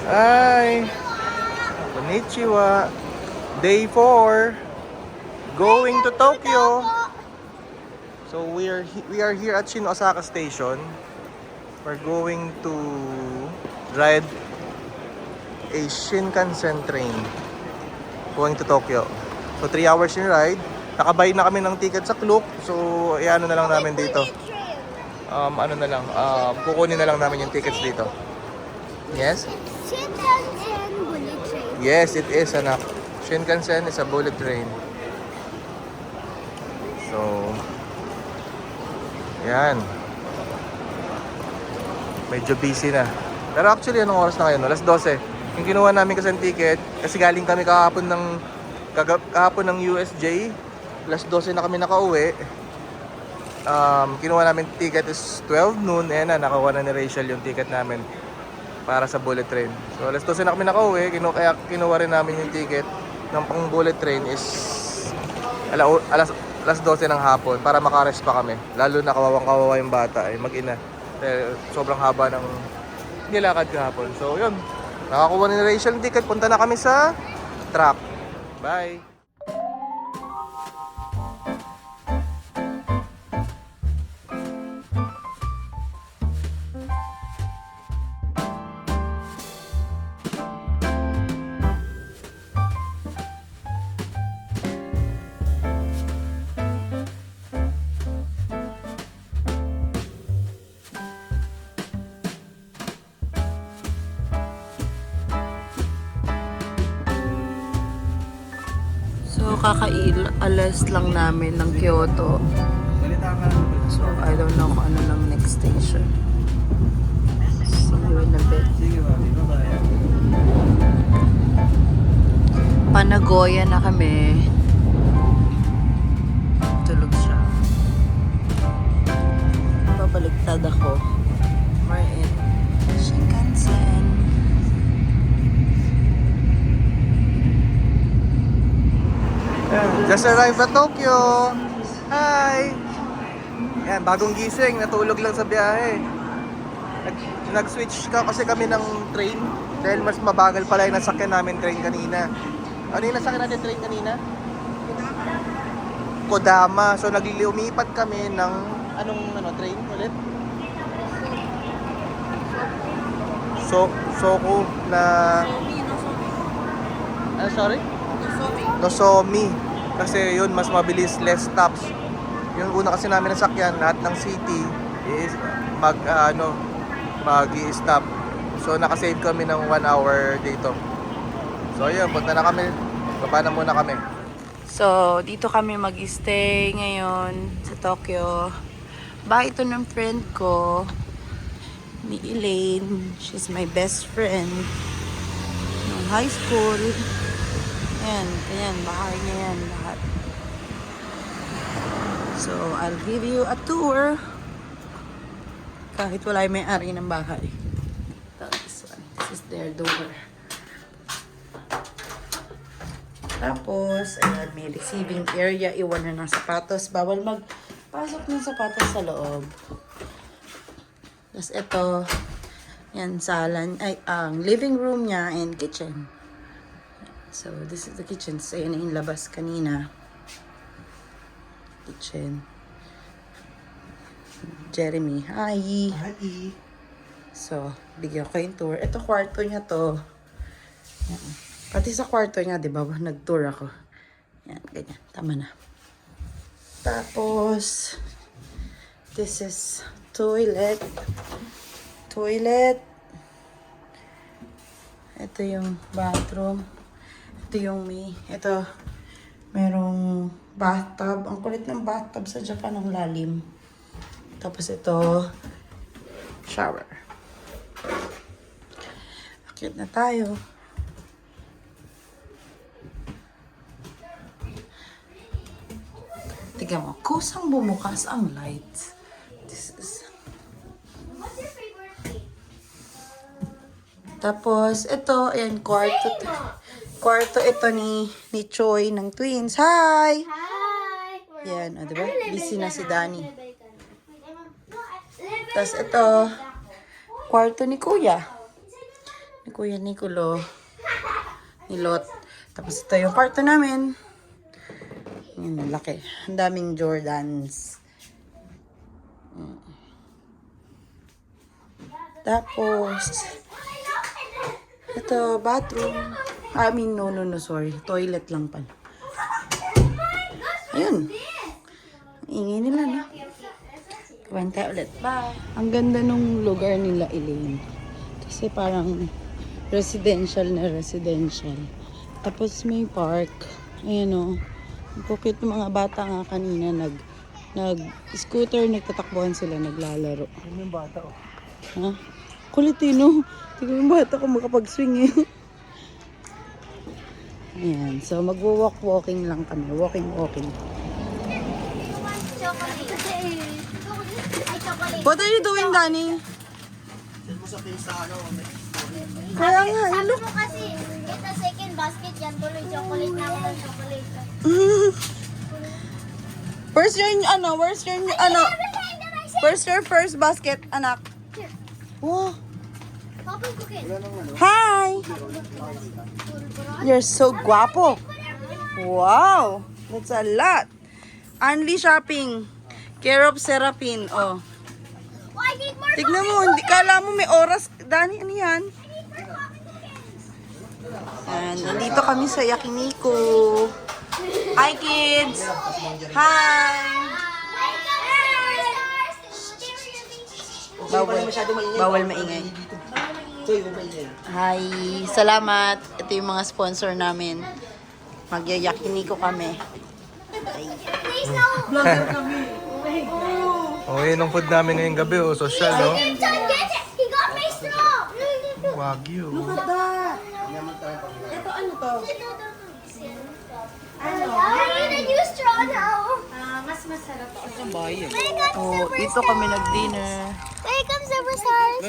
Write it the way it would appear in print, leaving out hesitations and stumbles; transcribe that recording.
Hi! Konnichiwa! Day 4. Going to Tokyo. So we are here at Shin Osaka Station. We're going to ride a Shinkansen train going to Tokyo. So 3 hours yung ride. Nakabayad na kami ng ticket sa Klook. So ano na lang namin dito. Kukunin na lang namin yung tickets dito. Yes? Shinkansen bullet train. Yes, it is, anak. Shinkansen is a bullet train. So, yan. Medyo busy na. Pero actually, anong oras na ngayon? Alas 12. Yung kinuha namin kasi ang ticket, kasi galing kami kahapon ng USJ. Alas 12 na kami nakauwi. Kinuha namin ticket is 12 noon. Ayan na, nakakuha na ni Rachel yung ticket namin para sa bullet train. So alas 12 na kami nakauwi. Kaya kinuha rin namin yung ticket ng pang bullet train is alas 12 ng hapon para makarest pa kami. Lalo na kawawang-kawawa yung bata ay mag-ina. Sobrang haba ng nilakad kahapon. So yun, nakakuha ni Rachel yung ticket. Punta na kami sa track. Bye! So, kakailas lang namin ng Kyoto. So, I don't know kung ano ng next station. See you in a bit. Panagoya na kami. Tulog siya. Babaliktad ako. We're in Shinkansen. Just arrived at Tokyo! Hi! Yan, bagong gising, natulog lang sa biyahe. Nag-switch kasi kami ng train dahil mas mabagal pala yung nasakyan namin train kanina. Ano yung nasakyan natin train kanina? Kodama. So umipat kami ng train ulit? Soku na... sorry? Nozomi. Kasi yun, mas mabilis, less stops. Yung una kasi namin nasakyan, lahat ng city is mag-i-stop. So nakasave kami ng 1 hour dito. So ayun, punta na kami. Baba na muna kami. So, dito kami mag-stay ngayon sa Tokyo. Bahay ito ng friend ko, ni Elaine. She's my best friend. Nung high school. Ayan, bahay niya yan lahat. So, I'll give you a tour. Kahit wala yung may-ari ng bahay. This is their door. Tapos, ayan, may receiving area. Iwan na ng sapatos. Bawal magpasok ng sapatos sa loob. Tapos ito, yan, ang living room niya and kitchen. So, this is the kitchen. So, yan yung labas kanina. Kitchen. Jeremy, hi! Hi! So, bigyan ko yung tour. Ito, kwarto niya to. Yan. Pati sa kwarto niya, di ba? Nag-tour ako. Yan, ganyan. Tama na. Tapos, this is toilet. Toilet. Ito yung bathroom. Ito, merong bathtub. Ang kulit ng bathtub sa Japan, ang lalim. Tapos ito, shower. Akit na tayo. Tignan mo, kusang bumukas ang lights. This is... Tapos, ito, ayan, kwarto ito ni Choi ng twins. Hi! Hi! Yan, o, diba? Busy na si Danny. Tapos ito, kwarto ni Kuya. Kuya Nicolo. Nilot. Tapos ito yung kwarto namin. Laki. Ang daming Jordans. Tapos, ito, bathroom. Sorry. Toilet lang pala. Ayun. Ingay nila, no? Kumain tayo ulit. Bye. Ang ganda nung lugar nila, Elaine. Kasi parang residential na residential. Tapos may park. Ayan, o. Ang kukit ng mga bata nga kanina. Nag-scooter, nagtatakbuhan sila, naglalaro. Ano yung bata, oh? Ha? Kulitino. Tingnan yung bata ko makapag-swing eh. Ayan. So, magwo-walking lang kami. Walking. What are you doing, Danny? Kaya nga, Sabi look. mo kasi, ito second basket yan, tuloy chocolate na ako ng chocolate. Where's your first basket, anak? Wow. Papa, cooking. Hi! You're so guapo. Wow! That's a lot. Only shopping. Care of Serapin. Oh. Oh, I need more Tignan mo, hindi kala mo may oras. Dani, ano yan? And nandito kami sa Yakiniku. Hi, kids! Hi! Bawal maingay. Hi! Salamat. Ito yung mga sponsor namin. Magyayakiniku kami. Please, no. Oh, yun ang food namin ngayong gabi, oh. Social, no? Get it. He got my straw. Wagyu. Ito ano to? I need a new straw now. Mas masarap. When it comes Oh, ito kami nag-dinner. When it comes to stars.